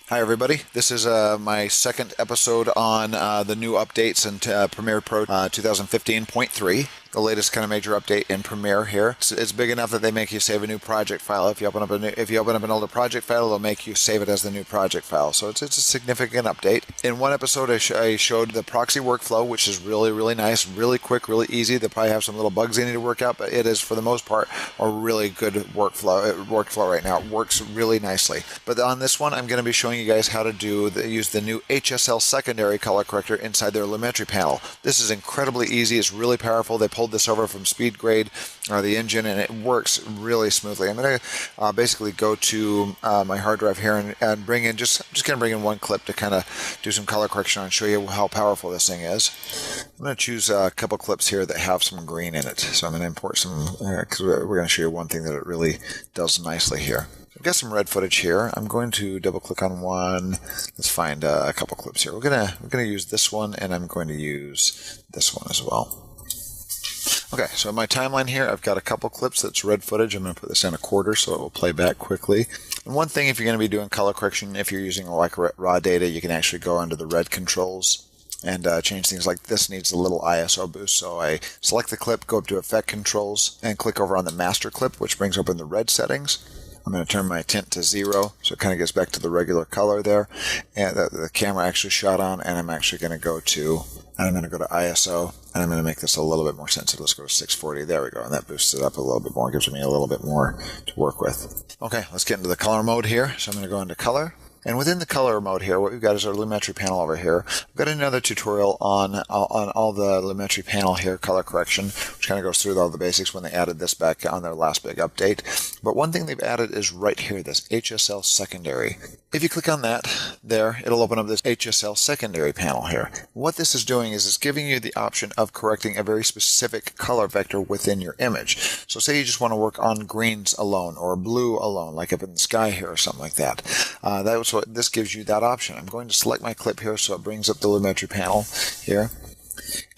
Hi everybody, this is my second episode on the new updates in Premiere Pro 2015.3, the latest kind of major update in Premiere here. It's big enough that they make you save a new project file. If you open up an older project file, they'll make you save it as the new project file. So it's a significant update. In one episode, I showed the proxy workflow, which is really nice, really quick, really easy. They probably have some little bugs they need to work out, but it is for the most part a really good workflow right now. It works really nicely. But on this one, I'm going to be showing you guys how to use the new HSL secondary color corrector inside their Lumetri panel. This is incredibly easy. It's really powerful. They pulled this over from SpeedGrade or the engine, and it works really smoothly. I'm going to basically go to my hard drive here and bring in I'm just going to bring in one clip to kind of do some color correction and show you how powerful this thing is. I'm going to choose a couple clips here that have some green in it. So I'm going to import some because we're going to show you one thing that it really does nicely here. I've got some red footage here. I'm going to double click on one. Let's find a couple clips here. We're gonna use this one, and I'm going to use this one as well. Okay, so in my timeline here, I've got a couple clips that's red footage. I'm going to put this in a quarter so it will play back quickly. And one thing, if you're going to be doing color correction, if you're using like raw data, you can actually go under the red controls and change things. Like this needs a little ISO boost. So I select the clip, go up to Effect Controls, and click over on the master clip, which brings open the red settings. I'm going to turn my tint to 0, so it kind of gets back to the regular color there. And the camera actually shot on, and I'm actually going to go to ISO, and I'm going to make this a little bit more sensitive. Let's go to 640. There we go, and that boosts it up a little bit more, gives me a little bit more to work with. Okay, let's get into the color mode here. So I'm going to go into color. And within the color mode here, what we've got is our Lumetri panel over here. I've got another tutorial on all the Lumetri panel here, color correction, which kind of goes through all the basics when they added this back on their last big update. But one thing they've added is right here, this HSL secondary. If you click on that there, it'll open up this HSL secondary panel here. What this is doing is it's giving you the option of correcting a very specific color vector within your image. So say you just want to work on greens alone or blue alone, like up in the sky here or something like that. So this gives you that option. I'm going to select my clip here so it brings up the Lumetri panel here.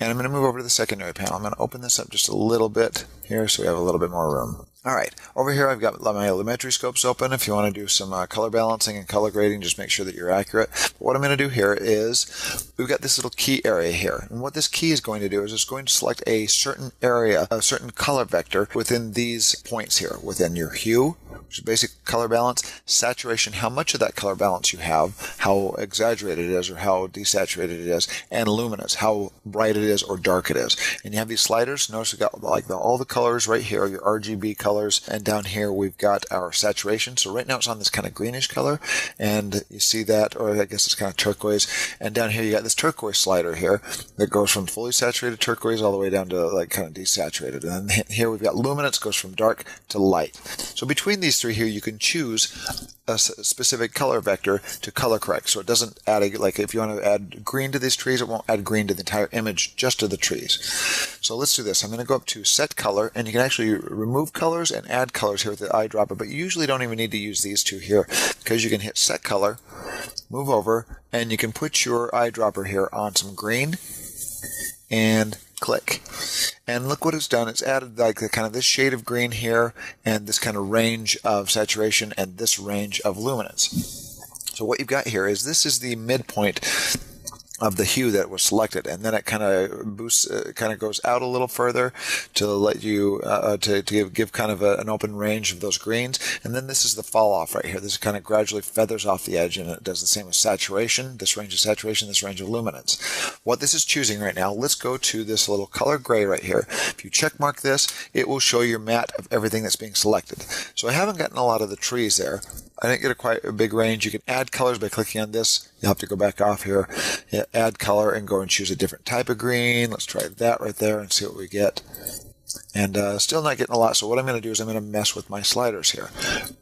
And I'm going to move over to the secondary panel. I'm going to open this up just a little bit here so we have a little bit more room. All right, over here I've got my Lumetri scopes open. If you want to do some color balancing and color grading, just make sure that you're accurate. But what I'm going to do here is we've got this little key area here. And what this key is going to do is it's going to select a certain area, a certain color vector within these points here, within your hue, which is basic color balance, saturation, how much of that color balance you have, how exaggerated it is or how desaturated it is, and luminance, how bright it is or dark it is. And you have these sliders. Notice we've got like all the colors right here, your RGB colors, and down here we've got our saturation. So right now it's on this kind of greenish color, and you see that, or I guess it's kind of turquoise. And down here you got this turquoise slider here that goes from fully saturated turquoise all the way down to like kind of desaturated. And then here we've got luminance, goes from dark to light. So between these three here, you can choose a specific color vector to color correct. So it doesn't add, like if you want to add green to these trees, it won't add green to the entire image, just to the trees. So let's do this. I'm going to go up to Set Color, and you can actually remove colors and add colors here with the eyedropper, but you usually don't even need to use these two here because you can hit Set Color, move over, and you can put your eyedropper here on some green and click. And look what it's done. It's added like the kind of this shade of green here and this kind of range of saturation and this range of luminance. So what you've got here is this is the midpoint of the hue that was selected, and then it kind of boosts, kind of goes out a little further to let you to give kind of an open range of those greens. And then this is the fall off right here. This kind of gradually feathers off the edge, and it does the same with saturation, this range of saturation, this range of luminance. What this is choosing right now, let's go to this little color gray right here. If you check mark this, it will show your matte of everything that's being selected. So I haven't gotten a lot of the trees there. I didn't get quite a big range. You can add colors by clicking on this. You'll have to go back off here, add color, and go and choose a different type of green. Let's try that right there and see what we get. And still not getting a lot. So what I'm going to do is I'm going to mess with my sliders here.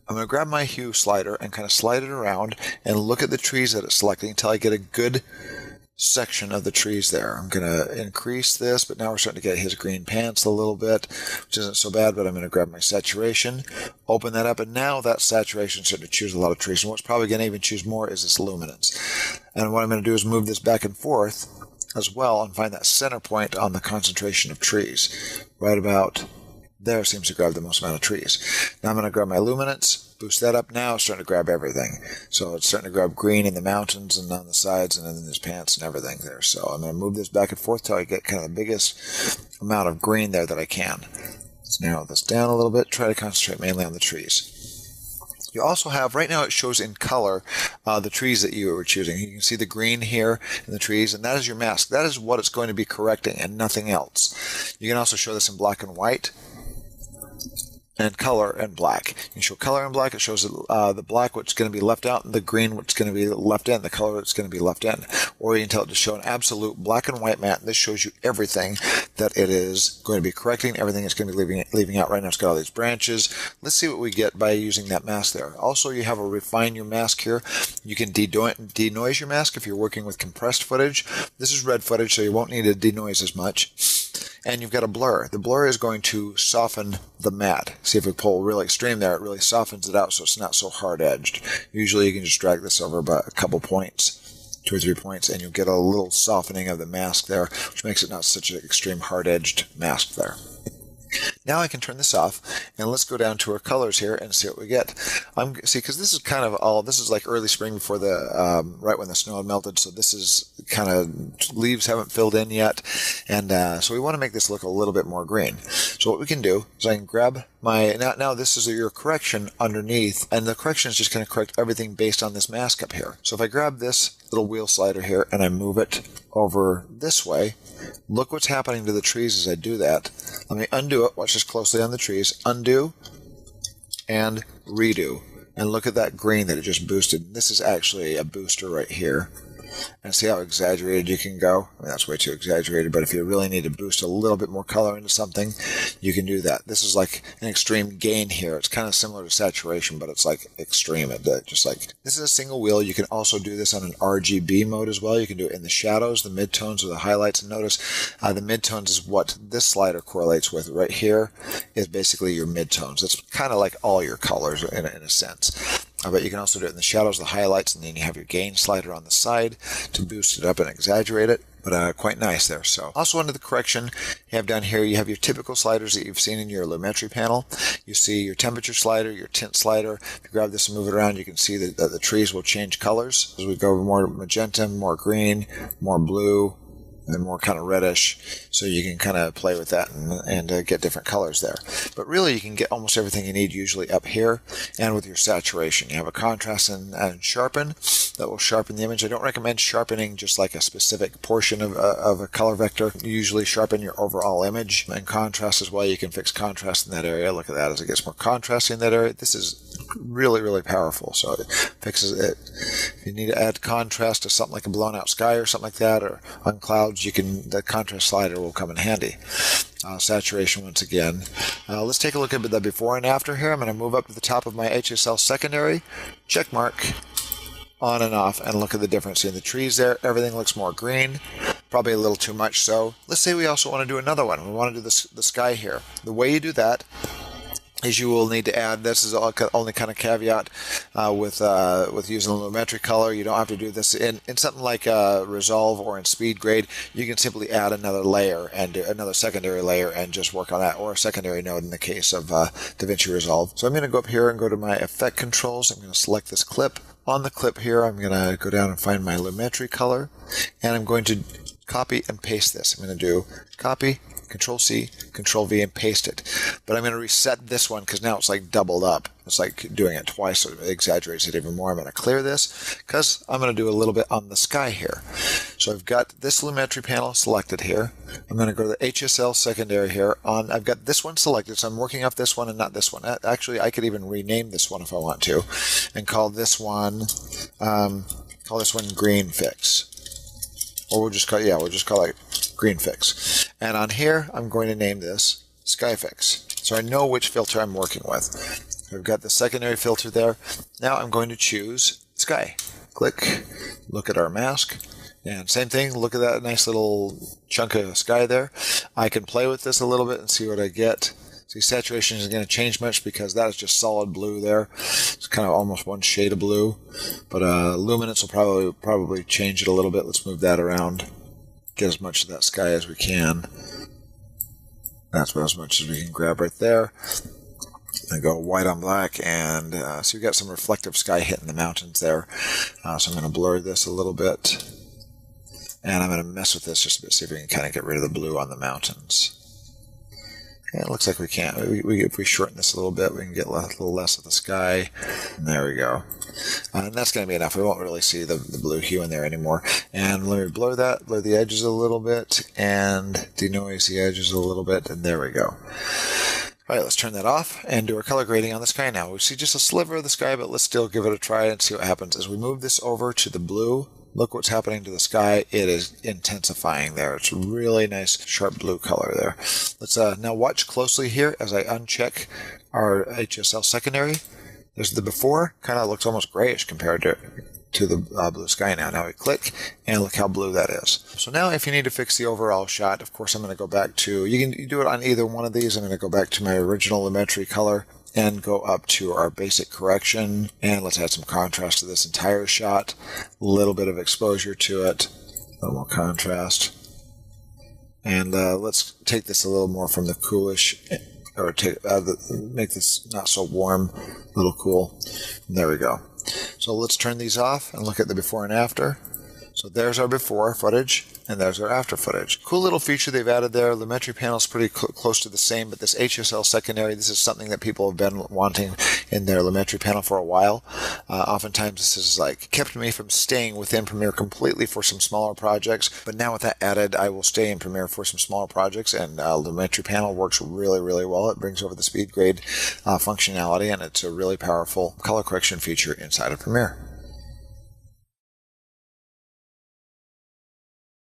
I'm going to grab my hue slider and kind of slide it around and look at the trees that it's selecting until I get a good section of the trees there. I'm going to increase this, but now we're starting to get his green pants a little bit, which isn't so bad, but I'm going to grab my saturation, open that up, and now that saturation is starting to choose a lot of trees. And what's probably going to even choose more is this luminance. And what I'm going to do is move this back and forth as well and find that center point on the concentration of trees. Right about there seems to grab the most amount of trees. Now I'm going to grab my luminance, boost that up. Now it's starting to grab everything. So it's starting to grab green in the mountains and on the sides and in his pants and everything there. So I'm going to move this back and forth till I get kind of the biggest amount of green there that I can. Let's narrow this down a little bit. Try to concentrate mainly on the trees. You also have, right now it shows in color the trees that you were choosing. You can see the green here in the trees, and that is your mask. That is what it's going to be correcting and nothing else. You can also show this in black and white and color and black. You can show color and black. It shows the black, what's going to be left out, and the green, what's going to be left in, the color that's going to be left in. Or you can tell it to show an absolute black and white matte. This shows you everything that it is going to be correcting, everything it's going to be leaving out. Right now it's got all these branches. Let's see what we get by using that mask there. Also, you have a refine your mask here. You can denoise your mask if you're working with compressed footage. This is red footage, so you won't need to denoise as much. And you've got a blur. The blur is going to soften the matte. See, if we pull really extreme there, it really softens it out so it's not so hard-edged. Usually you can just drag this over about a couple points, 2 or 3 points, and you'll get a little softening of the mask there, which makes it not such an extreme hard-edged mask there. Now I can turn this off, and let's go down to our colors here and see what we get. See, because this is kind of this is like early spring before the, right when the snow had melted, so this is kind of, leaves haven't filled in yet, and so we want to make this look a little bit more green. So what we can do is I can grab my, now this is your correction underneath, and the correction is just going to correct everything based on this mask up here. So if I grab this little wheel slider here and I move it over this way, look what's happening to the trees as I do that. Let me undo it. Watch this closely on the trees. Undo and redo. And look at that green that it just boosted. This is actually a booster right here. And see how exaggerated you can go? I mean, that's way too exaggerated, but if you really need to boost a little bit more color into something, you can do that. This is like an extreme gain here. It's kind of similar to saturation, but it's like extreme. Just like, this is a single wheel. You can also do this on an RGB mode as well. You can do it in the shadows, the midtones, or the highlights. And notice the midtones is what this slider correlates with. Right here is basically your midtones. That's kind of like all your colors in a sense. But you can also do it in the shadows, the highlights, and then you have your gain slider on the side to boost it up and exaggerate it. But quite nice there. So also under the correction, you have down here, you have your typical sliders that you've seen in your lumetri panel. You see your temperature slider, your tint slider. If you grab this and move it around, you can see that the trees will change colors as we go more magenta, more green, more blue, and more kind of reddish, so you can kind of play with that and get different colors there. But really, you can get almost everything you need usually up here, and with your saturation. You have a contrast and sharpen that will sharpen the image. I don't recommend sharpening just like a specific portion of a color vector. You usually sharpen your overall image, and contrast as well. You can fix contrast in that area. Look at that as it gets more contrast in that area. This is really, really powerful. So it fixes it. If you need to add contrast to something like a blown out sky or something like that, or on clouds, the contrast slider will come in handy. Saturation once again. Let's take a look at the before and after here. I'm going to move up to the top of my HSL secondary, check mark, on and off, and look at the difference in the trees there. Everything looks more green, probably a little too much so. Let's say we also want to do another one. We want to do the sky here. The way you do that is you will need to add, this is only kind of caveat with using the lumetri color. You don't have to do this in something like Resolve or in Speed Grade. You can simply add another layer and do another secondary layer and just work on that, or a secondary node in the case of DaVinci Resolve. So I'm going to go up here and go to my effect controls. I'm going to select this clip. On the clip here, I'm going to go down and find my lumetri color, and I'm going to copy and paste this. I'm going to do copy, Control C, Control V, and paste it. But I'm going to reset this one because now it's like doubled up. It's like doing it twice, so it exaggerates it even more. I'm going to clear this because I'm going to do a little bit on the sky here. So I've got this lumetri panel selected here. I'm going to go to the HSL secondary here. I've got this one selected, so I'm working off this one and not this one. Actually, I could even rename this one if I want to, and call this one Green Fix. Or we'll just call it Green Fix. And on here, I'm going to name this Sky Fix. So I know which filter I'm working with. I've got the secondary filter there. Now I'm going to choose Sky. Click, look at our mask. And same thing, look at that nice little chunk of sky there. I can play with this a little bit and see what I get. See, saturation isn't going to change much because that is just solid blue there. It's kind of almost one shade of blue. But luminance will probably change it a little bit. Let's move that around. Get as much of that sky as we can. That's about as much as we can grab right there. I go white on black, and so you've got some reflective sky hitting the mountains there. So I'm going to blur this a little bit, and I'm going to mess with this just a bit, see if we can kind of get rid of the blue on the mountains. And it looks like we can't. If we shorten this a little bit, we can get a little less of the sky. And there we go. And that's going to be enough. We won't really see the blue hue in there anymore. And let me blur that, blur the edges a little bit, and denoise the edges a little bit, and there we go. All right, let's turn that off and do our color grading on the sky now. We see just a sliver of the sky, but let's still give it a try and see what happens. As we move this over to the blue, look what's happening to the sky. It is intensifying there. It's a really nice, sharp blue color there. Let's now watch closely here as I uncheck our HSL secondary. There's the before, kind of looks almost grayish compared to the blue sky now. Now we click, and look how blue that is. So now if you need to fix the overall shot, of course I'm going to go back to, you can do it on either one of these. I'm going to go back to my original Lumetri color and go up to our basic correction, and let's add some contrast to this entire shot. A little bit of exposure to it, a little more contrast. And let's take this a little more from the coolish, or make this not so warm, a little cool. And there we go. So let's turn these off and look at the before and after. So there's our before footage, and there's our after footage. Cool little feature they've added there. The Lumetri panel is pretty close to the same, but this HSL secondary, this is something that people have been wanting in their Lumetri panel for a while. Oftentimes this has like kept me from staying within Premiere completely for some smaller projects, but now with that added, I will stay in Premiere for some smaller projects, and Lumetri panel works really, really well. It brings over the speed grade functionality, and it's a really powerful color correction feature inside of Premiere.